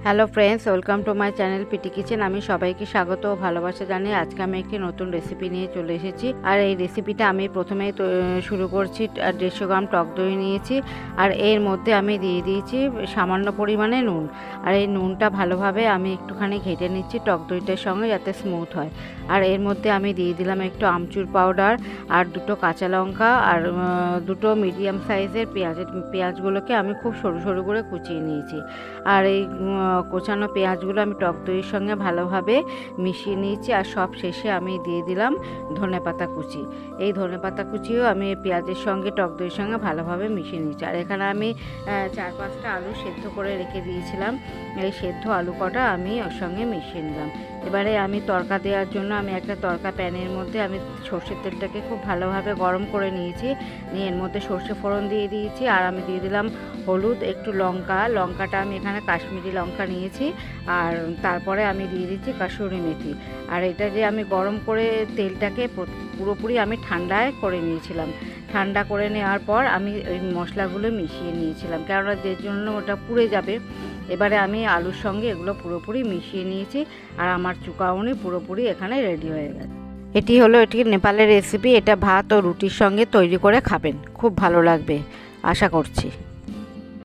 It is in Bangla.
Hello friends, welcome to my channel PT Kitchen. আমি সবাইকে স্বাগত ও ভালোবাসা জানিয়ে আজকে আমি একটি নতুন রেসিপি নিয়ে চলে এসেছি। আর এই রেসিপিটা আমি প্রথমেই শুরু করছি। 150 গ্রাম টক দই নিয়েছি, আর এর মধ্যে আমি দিয়ে দিয়েছি সামান্য পরিমাণে নুন। আর এই নুনটা ভালোভাবে আমি একটুখানি ঘেটে নিচ্ছি টক দইটার সঙ্গে, যাতে স্মুথ হয়। আর এর মধ্যে আমি দিয়ে দিলাম একটু আমচুর পাউডার, আর দুটো কাঁচা লঙ্কা, আর দুটো মিডিয়াম সাইজের পেঁয়াজগুলোকে আমি খুব সরু সরু করে কুচিয়ে নিয়েছি। আর এই কোচানো পেঁয়াজগুলো আমি টক দইয়ের সঙ্গে ভালোভাবে মিশিয়ে নিয়েছি। আর সব শেষে আমি দিয়ে দিলাম ধনেপাতা কুচি। এই ধনেপাতা কুচিও আমি পেঁয়াজের সঙ্গে টক দইয়ের সঙ্গে ভালোভাবে মিশিয়ে নিয়েছি। আর এখানে আমি 4-5টা আলু সেদ্ধ করে রেখে দিয়েছিলাম। এই সেদ্ধ আলু কটা আমি ওর সঙ্গে মিশিয়ে নিলাম। এবারে আমি তড়কা দেওয়ার জন্য আমি একটা তড়কা প্যানের মধ্যে আমি সর্ষের তেলটাকে খুব ভালোভাবে গরম করে নিয়েছি। নিয়ে এর মধ্যে সর্ষে ফোড়ন দিয়ে দিয়েছি। আর আমি দিয়ে দিলাম হলুদ, একটু লঙ্কাটা আমি এখানে কাশ্মীরি লঙ্কা নিয়েছি। আর তারপরে আমি দিয়ে দিচ্ছি কাসুরি মেথি। আর এটা যে আমি গরম করে তেলটাকে পুরোপুরি আমি ঠান্ডায় করে নিয়েছিলাম। ঠান্ডা করে নেওয়ার পর আমি ওই মশলাগুলো মিশিয়ে নিয়েছিলাম, কেননা যে জন্য ওটা পুড়ে যাবে। এবারে আমি আলুর সঙ্গে এগুলো পুরোপুরি মিশিয়ে নিয়েছি। আর আমার চুকাউনি পুরোপুরি এখানে রেডি হয়ে গেছে। এটি নেপালের রেসিপি। এটা ভাত ও রুটির সঙ্গে তৈরি করে খাবেন, খুব ভালো লাগবে আশা করছি।